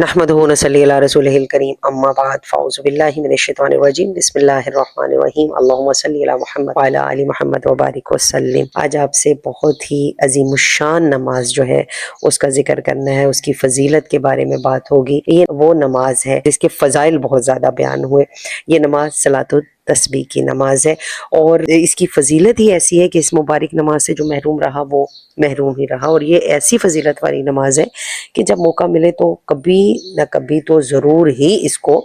نحمدہ و نصلی علی رسولہ الکریم اما بعد فاعوذ باللہ من الشیطان الرجیم بسم اللہ الرحمن الرحیم اللہم صلی علی محمد وعلی آل محمد وبارک وسلم۔ آج آپ سے بہت ہی عظیم الشان نماز جو ہے اس کا ذکر کرنا ہے، اس کی فضیلت کے بارے میں بات ہوگی۔ یہ وہ نماز ہے جس کے فضائل بہت زیادہ بیان ہوئے۔ یہ نماز صلاۃ التسبیح کی نماز ہے، اور اس کی فضیلت ہی ایسی ہے کہ اس مبارک نماز سے جو محروم رہا وہ محروم ہی رہا، اور یہ ایسی فضیلت والی نماز ہے کہ جب موقع ملے تو کبھی نہ کبھی تو ضرور ہی اس کو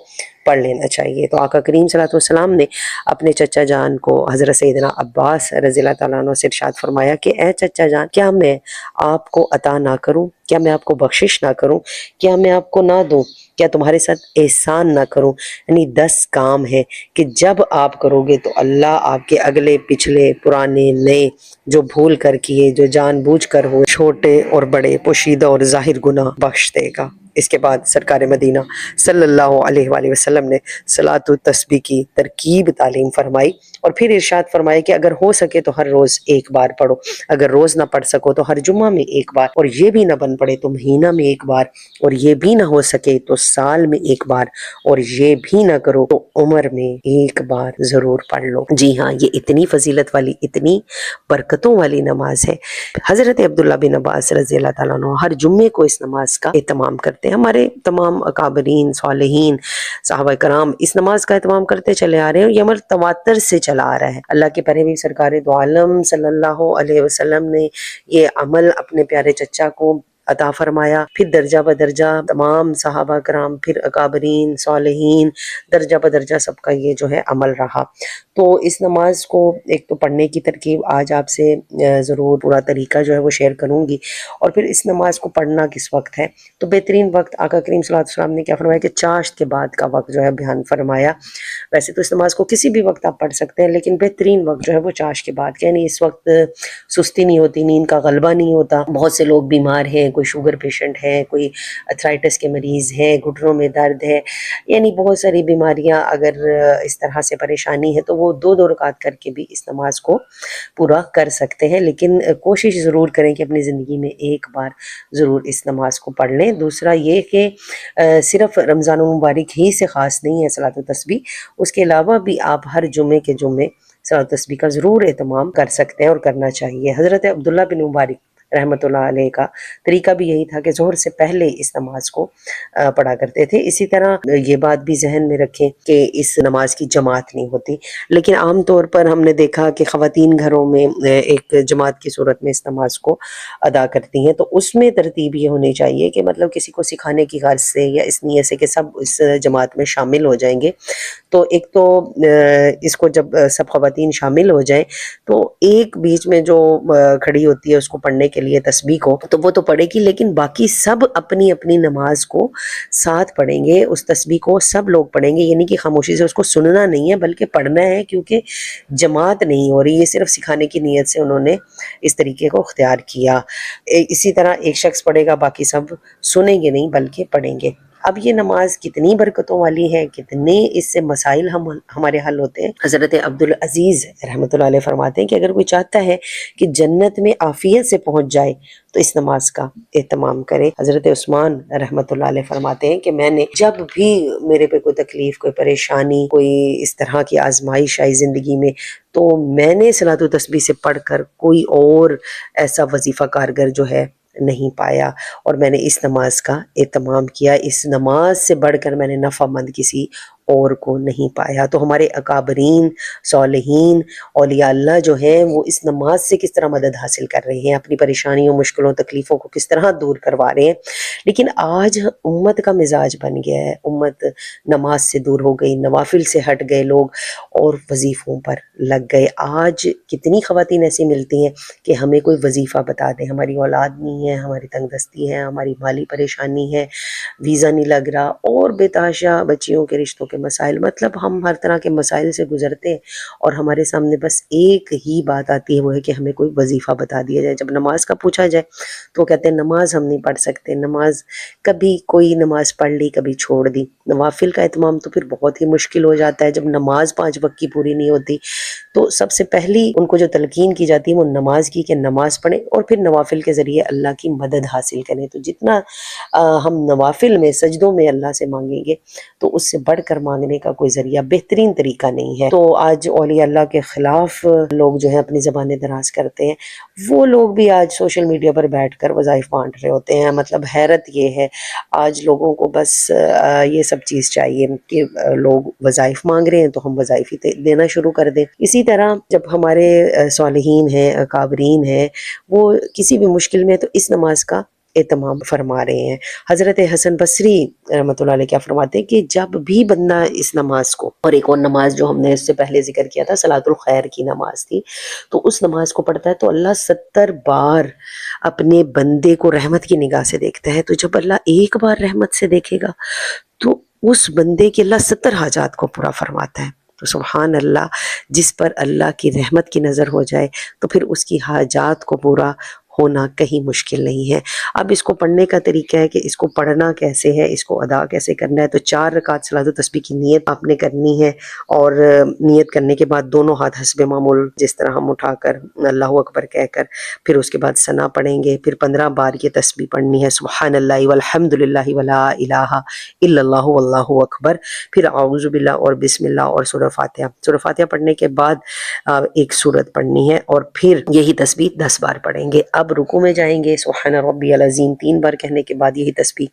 پڑھ لینا چاہیے۔ تو آقا کریم صلی اللہ علیہ وسلم نے اپنے چچا جان کو حضرت سیدنا عباس رضی اللہ تعالیٰ عنہ سے ارشاد فرمایا کہ اے چچا جان، کیا میں آپ کو عطا نہ کروں؟ کیا میں آپ کو بخشش نہ کروں؟ کیا میں آپ کو نہ دوں؟ کیا تمہارے ساتھ احسان نہ کروں؟ یعنی 10 کام ہے کہ جب آپ کرو گے تو اللہ آپ کے اگلے پچھلے پرانے نئے جو بھول کر کیے، جو جان بوجھ کر ہوئے، چھوٹے اور بڑے، پوشیدہ اور ظاہر گناہ بخش دے گا۔ اس کے بعد سرکار مدینہ صلی اللہ علیہ وآلہ وسلم نے صلاۃ التسبیح کی ترکیب تعلیم فرمائی، اور پھر ارشاد فرمایا کہ اگر ہو سکے تو ہر روز ایک بار پڑھو، اگر روز نہ پڑھ سکو تو ہر جمعہ میں ایک بار، اور یہ بھی نہ بن پڑے تو مہینہ میں ایک بار، اور یہ بھی نہ ہو سکے تو سال میں ایک بار، اور یہ بھی نہ کرو تو عمر میں ایک بار ضرور پڑھ لو۔ جی ہاں، یہ اتنی فضیلت والی، اتنی برکتوں والی نماز ہے۔ حضرت عبداللہ بن عباس رضی اللہ تعالیٰ عنہ ہر جمعے کو اس نماز کا اہتمام کرتے ہیں۔ ہمارے تمام اکابرین، صالحین، صحابہ کرام اس نماز کا اہتمام کرتے چلے آ رہے ہیں، اور یہ عمل تواتر سے چلا آ رہا ہے۔ اللہ کے پیارے بھی سرکار دو عالم صلی اللہ علیہ وسلم نے یہ عمل اپنے پیارے چچا کو عطا فرمایا، پھر درجہ بدرجہ تمام صحابہ کرام، پھر اکابرین، صالحین، درجہ بدرجہ سب کا یہ جو ہے عمل رہا۔ تو اس نماز کو ایک تو پڑھنے کی ترکیب آج آپ سے ضرور پورا طریقہ جو ہے وہ شیئر کروں گی، اور پھر اس نماز کو پڑھنا کس وقت ہے۔ تو بہترین وقت آقا کریم صلی اللہ علیہ وسلم نے کیا فرمایا کہ چاشت کے بعد کا وقت جو ہے بیان فرمایا۔ ویسے تو اس نماز کو کسی بھی وقت آپ پڑھ سکتے ہیں، لیکن بہترین وقت جو ہے وہ چاشت کے بعد، یعنی اس وقت سستی نہیں ہوتی، نیند کا غلبہ نہیں ہوتا۔ بہت سے لوگ بیمار ہیں، کوئی شوگر پیشنٹ ہے، کوئی ارتھرائٹس کے مریض ہے، گھٹنوں میں درد ہے، یعنی بہت ساری بیماریاں اگر اس طرح سے پریشانی ہے تو وہ 2 رکعت کر کے بھی اس نماز کو پورا کر سکتے ہیں، لیکن کوشش ضرور کریں کہ اپنی زندگی میں ایک بار ضرور اس نماز کو پڑھ لیں۔ دوسرا یہ کہ صرف رمضان المبارک ہی سے خاص نہیں ہے صلاۃ التسبیح، اس کے علاوہ بھی آپ ہر جمعے کے جمعے صلاۃ التسبیح کا ضرور اہتمام کر سکتے ہیں اور کرنا چاہیے۔ حضرت عبداللہ بن مبارک رحمۃ اللہ علیہ کا طریقہ بھی یہی تھا کہ ظہر سے پہلے اس نماز کو پڑھا کرتے تھے۔ اسی طرح یہ بات بھی ذہن میں رکھیں کہ اس نماز کی جماعت نہیں ہوتی، لیکن عام طور پر ہم نے دیکھا کہ خواتین گھروں میں ایک جماعت کی صورت میں اس نماز کو ادا کرتی ہیں، تو اس میں ترتیب یہ ہونی چاہیے کہ مطلب کسی کو سکھانے کی غرض سے یا اس نیت سے کہ سب اس جماعت میں شامل ہو جائیں گے، تو ایک تو اس کو جب سب خواتین شامل ہو جائیں تو ایک بیچ میں جو کھڑی ہوتی ہے اس کو پڑھنے کے لیے تسبیح کو، تو وہ تو پڑھے گی، لیکن باقی سب اپنی اپنی نماز کو ساتھ پڑھیں گے، اس تسبیح کو سب لوگ پڑھیں گے، یعنی کہ خاموشی سے اس کو سننا نہیں ہے بلکہ پڑھنا ہے، کیونکہ جماعت نہیں ہو رہی ہے، صرف سکھانے کی نیت سے انہوں نے اس طریقے کو اختیار کیا۔ اسی طرح ایک شخص پڑھے گا، باقی سب سنیں گے نہیں بلکہ پڑھیں گے۔ اب یہ نماز کتنی برکتوں والی ہے، کتنے اس سے مسائل ہمارے حل ہوتے ہیں۔ حضرت عبدالعزیز رحمۃ اللہ علیہ فرماتے ہیں کہ اگر کوئی چاہتا ہے کہ جنت میں عافیت سے پہنچ جائے تو اس نماز کا اہتمام کرے۔ حضرت عثمان رحمۃ اللہ علیہ فرماتے ہیں کہ میں نے جب بھی میرے پہ کوئی تکلیف، کوئی پریشانی، کوئی اس طرح کی آزمائش آئی زندگی میں، تو میں نے صلاۃ التسبیح سے پڑھ کر کوئی اور ایسا وظیفہ کارگر جو ہے نہیں پایا، اور میں نے اس نماز کا اہتمام کیا، اس نماز سے بڑھ کر میں نے نفع مند کسی اور کو نہیں پایا۔ تو ہمارے اکابرین، صالحین، اولیاء اللہ جو ہیں وہ اس نماز سے کس طرح مدد حاصل کر رہے ہیں، اپنی پریشانیوں، مشکلوں، تکلیفوں کو کس طرح دور کروا رہے ہیں۔ لیکن آج امت کا مزاج بن گیا ہے، امت نماز سے دور ہو گئی، نوافل سے ہٹ گئے لوگ اور وظیفوں پر لگ گئے۔ آج کتنی خواتین ایسی ملتی ہیں کہ ہمیں کوئی وظیفہ بتا دیں، ہماری اولاد نہیں ہے، ہماری تنگ دستی ہے، ہماری مالی پریشانی ہے، ویزا نہیں لگ رہا، اور بے تحاشا بچیوں کے رشتوں کے کے مسائل، مطلب ہم ہر طرح کے مسائل سے گزرتے ہیں اور ہمارے سامنے بس ایک ہی بات آتی ہے، وہ ہے کہ ہمیں کوئی وظیفہ بتا دیا جائے۔ جب نماز کا پوچھا جائے تو کہتے ہیں نماز ہم نہیں پڑھ سکتے، نماز کبھی کوئی نماز پڑھ لی کبھی چھوڑ دی۔ نوافل کا اہتمام تو پھر بہت ہی مشکل ہو جاتا ہے، جب نماز 5 وقت کی پوری نہیں ہوتی تو سب سے پہلی ان کو جو تلقین کی جاتی ہے وہ نماز کی، کہ نماز پڑھیں اور پھر نوافل کے ذریعے اللہ کی مدد حاصل کریں۔ تو جتنا ہم نوافل میں سجدوں میں اللہ سے مانگیں گے تو اس سے بڑھ کر مانگنے کا کوئی ذریعہ بہترین طریقہ نہیں ہے۔ تو آج اولیاء اللہ کے خلاف لوگ جو ہیں اپنی زبانیں دراز کرتے ہیں، وہ لوگ بھی آج سوشل میڈیا پر بیٹھ کر وظائف بانٹ رہے ہوتے ہیں۔ مطلب حیرت یہ ہے، آج لوگوں کو بس یہ سب چیز چاہیے کہ لوگ وظائف مانگ رہے ہیں تو ہم وظائف ہی دینا شروع کر دیں۔ اسی طرح جب ہمارے صالحین ہیں، اکابرین ہیں، وہ کسی بھی مشکل میں تو اس نماز کا اہتمام فرما رہے ہیں۔ حضرت حسن بصری رحمۃ اللہ علیہ کیا فرماتے ہیں کہ جب بھی بندہ اس نماز کو، اور ایک اور نماز جو ہم نے اس سے پہلے ذکر کیا تھا صلاۃ الخیر کی نماز تھی، تو اس نماز کو پڑھتا ہے تو اللہ 70 بار اپنے بندے کو رحمت کی نگاہ سے دیکھتا ہے۔ تو جب اللہ ایک بار رحمت سے دیکھے گا تو اس بندے کی اللہ 70 حاجات کو پورا فرماتا ہے۔ تو سبحان اللہ، جس پر اللہ کی رحمت کی نظر ہو جائے تو پھر اس کی حاجات کو پورا ہونا کہیں مشکل نہیں ہے۔ اب اس کو پڑھنے کا طریقہ ہے کہ اس کو پڑھنا کیسے ہے، اس کو ادا کیسے کرنا ہے۔ تو 4 رکعت صلاۃ التسبیح کی نیت آپ نے کرنی ہے، اور نیت کرنے کے بعد دونوں ہاتھ حسب معمول جس طرح ہم اٹھا کر اللہ اکبر کہہ کر پھر اس کے بعد ثنا پڑھیں گے، پھر 15 بار یہ تسبیح پڑھنی ہے، سبحان اللہ والحمد للہ ولا الہ الا اللہ واللہ اکبر، پھر اعوذ باللہ اور بسم اللہ اور سورہ فاتحہ۔ سورہ فاتحہ پڑھنے کے بعد ایک سورت پڑھنی ہے اور پھر یہی تسبیح 10 بار پڑھیں گے۔ اب رکوع میں جائیں گے، سبحان ربی العظیم 3 بار کہنے کے بعد یہی تسبیح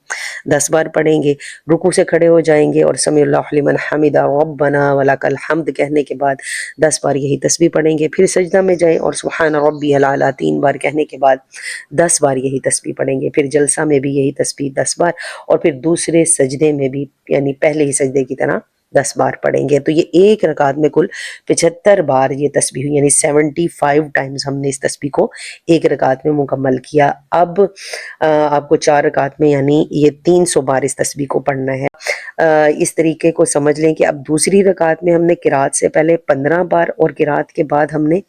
10 بار پڑھیں گے۔ رکوع سے کھڑے ہو جائیں گے اور سمیع اللہ لمن حمدہ ربنا ولک الحمد کہنے کے بعد 10 بار یہی تسبیح پڑھیں گے۔ پھر سجدہ میں جائیں اور سبحان ربی الاعلیٰ 3 بار کہنے کے بعد 10 بار یہی تسبیح پڑھیں گے۔ پھر جلسہ میں بھی یہی تسبیح 10 بار، اور پھر دوسرے سجدے میں بھی یعنی پہلے ہی سجدے کی طرح 10 بار پڑھیں گے۔ تو یہ ایک رکعت میں کل 75 بار یہ تسبیح ہوئی، یعنی 75 ٹائمز ہم نے اس تسبیح کو ایک رکعت میں مکمل کیا۔ اب آپ کو 4 رکعت میں یعنی یہ 300 بار اس تسبیح کو پڑھنا ہے۔ اس طریقے کو سمجھ لیں کہ اب دوسری رکعت میں ہم نے قرات سے پہلے 15 بار اور قرات کے بعد ہم نے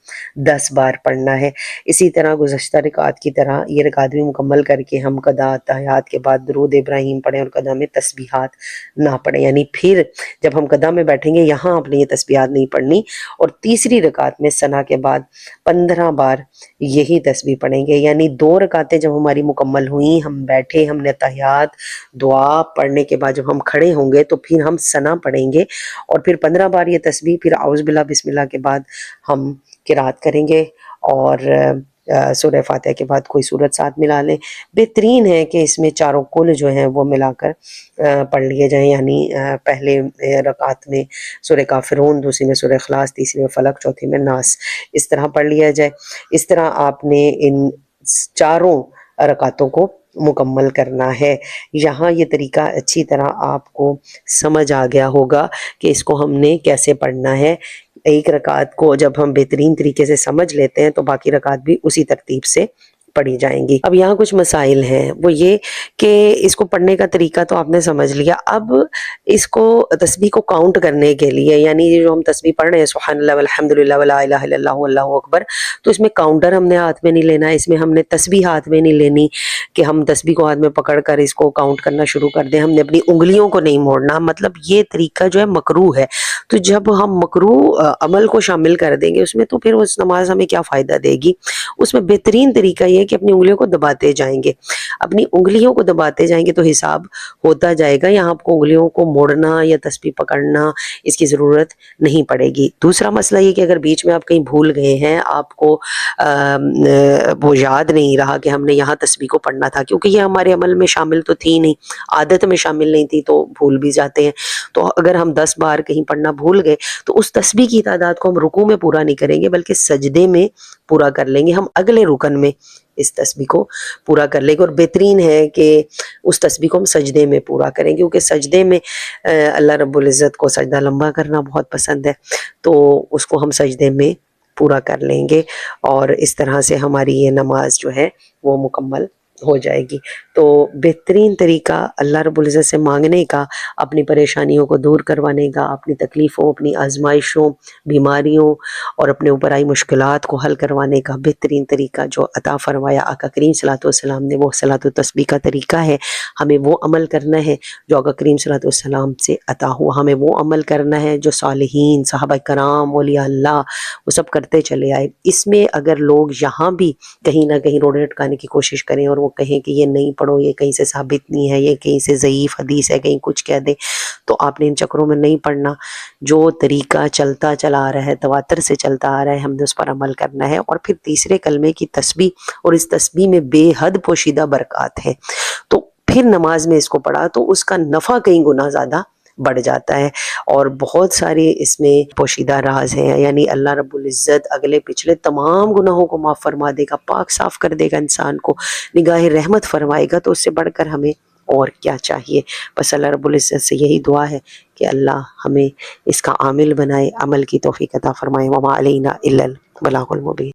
10 بار پڑھنا ہے۔ اسی طرح گزشتہ رکعت کی طرح یہ رکعت بھی مکمل کر کے ہم قضا تحیات کے بعد درود ابراہیم پڑھیں اور قضا میں تسبیحات نہ پڑھیں، یعنی پھر جب ہم قضا میں بیٹھیں گے یہاں آپ نے یہ تسبیحات نہیں پڑھنی، اور تیسری رکعت میں ثنا کے بعد 15 بار یہی تسبیح پڑھیں گے۔ یعنی 2 رکعتیں جب ہماری مکمل ہوئیں، ہم بیٹھے، ہم نے تحیات دعا پڑھنے کے بعد جب ہم کھڑے ہوں گے تو پھر ہم ثنا پڑھیں گے اور پھر 15 بار یہ تسبیح، پھر اعوذ باللہ بسم اللہ کے بعد ہم قرات کریں گے، اور سورہ فاتحہ کے بعد کوئی سورت ساتھ ملا لیں۔ بہترین ہے کہ اس میں چاروں کل جو ہیں وہ ملا کر پڑھ لیے جائیں، یعنی پہلے رکعت میں سورہ کافرون، دوسری میں سورہ اخلاص، تیسری میں فلق، چوتھی میں ناس، اس طرح پڑھ لیا جائے۔ اس طرح آپ نے ان چاروں رکعتوں کو مکمل کرنا ہے۔ یہاں یہ طریقہ اچھی طرح آپ کو سمجھ آ گیا ہوگا کہ اس کو ہم نے کیسے پڑھنا ہے۔ ایک رکعت کو جب ہم بہترین طریقے سے سمجھ لیتے ہیں تو باقی رکعت بھی اسی ترتیب سے پڑھی جائیں گی۔ اب یہاں کچھ مسائل ہیں، وہ یہ کہ اس کو پڑھنے کا طریقہ تو آپ نے سمجھ لیا، اب اس کو تسبیح کو کاؤنٹ کرنے کے لیے، یعنی جو ہم تسبیح پڑھ رہے ہیں سبحان اللہ والحمد للہ ولا الہ الا اللہ واللہ اکبر، تو اس میں کاؤنٹر ہم نے ہاتھ میں نہیں لینا، اس میں ہم نے تسبیح ہاتھ میں نہیں لینی کہ ہم تسبیح کو ہاتھ میں پکڑ کر اس کو کاؤنٹ کرنا شروع کر دیں، ہم نے اپنی انگلیوں کو نہیں موڑنا، مطلب یہ طریقہ جو ہے مکروہ ہے۔ تو جب ہم مکروہ عمل کو شامل کر دیں گے اس میں تو پھر اس نماز ہمیں کیا فائدہ دے گی۔ اس میں بہترین طریقہ یہ ہے کہ اپنی انگلیوں کو دباتے جائیں گے، اپنی انگلیوں کو دباتے جائیں گے تو حساب ہوتا جائے گا، یہاں آپ کو انگلیوں کو موڑنا یا تسبیح پکڑنا اس کی ضرورت نہیں پڑے گی۔ دوسرا مسئلہ یہ کہ اگر بیچ میں آپ کہیں بھول گئے ہیں، آپ کو وہ یاد نہیں رہا کہ ہم نے یہاں تسبیح کو پڑھنا تھا، کیونکہ یہ ہمارے عمل میں شامل تو تھی نہیں، عادت میں شامل نہیں تھی، تو بھول بھی جاتے ہیں۔ تو اگر ہم 10 بار کہیں پڑھنا بھول گئے تو اس تسبیح کی تعداد کو ہم رکوع میں پورا نہیں کریں گے بلکہ سجدے میں پورا کر لیں گے، ہم اگلے رکن میں اس تسبیح کو پورا کر لیں گے۔ اور بہترین ہے کہ اس تسبیح کو ہم سجدے میں پورا کریں گے، کیونکہ سجدے میں اللہ رب العزت کو سجدہ لمبا کرنا بہت پسند ہے، تو اس کو ہم سجدے میں پورا کر لیں گے، اور اس طرح سے ہماری یہ نماز جو ہے وہ مکمل ہو جائے گی۔ تو بہترین طریقہ اللہ رب العزت سے مانگنے کا، اپنی پریشانیوں کو دور کروانے کا، اپنی تکلیفوں، اپنی آزمائشوں، بیماریوں اور اپنے اوپر آئی مشکلات کو حل کروانے کا بہترین طریقہ جو عطا فرمایا آقا کریم صلی اللہ علیہ وسلم نے، وہ صلاۃ التسبیح کا طریقہ ہے۔ ہمیں وہ عمل کرنا ہے جو آقا کریم صلی اللہ علیہ وسلم سے عطا ہوا، ہمیں وہ عمل کرنا ہے جو صالحین، صحابہ کرام، اولیاء اللہ وہ سب کرتے چلے آئے۔ اس میں اگر لوگ یہاں بھی کہیں نہ کہیں روڑے اٹکانے کی کوشش کریں اور وہ کہیں کہ یہ نہیں پڑھو، یہ کہیں سے ثابت نہیں ہے، یہ کہیں سے ضعیف حدیث ہے، کہیں کچھ کہہ دیں، تو آپ نے ان چکروں میں نہیں پڑھنا۔ جو طریقہ چلتا چلا آ رہا ہے، تواتر سے چلتا آ رہا ہے، ہم نے اس پر عمل کرنا ہے۔ اور پھر تیسرے کلمے کی تسبیح، اور اس تسبیح میں بے حد پوشیدہ برکات ہیں، تو پھر نماز میں اس کو پڑھا تو اس کا نفع کئی گنا زیادہ بڑھ جاتا ہے، اور بہت سارے اس میں پوشیدہ راز ہیں، یعنی اللہ رب العزت اگلے پچھلے تمام گناہوں کو معاف فرما دے گا، پاک صاف کر دے گا، انسان کو نگاہ رحمت فرمائے گا، تو اس سے بڑھ کر ہمیں اور کیا چاہیے۔ بس اللہ رب العزت سے یہی دعا ہے کہ اللہ ہمیں اس کا عامل بنائے، عمل کی توفیق عطا فرمائے۔ وما علینا الا البلاغ المبین۔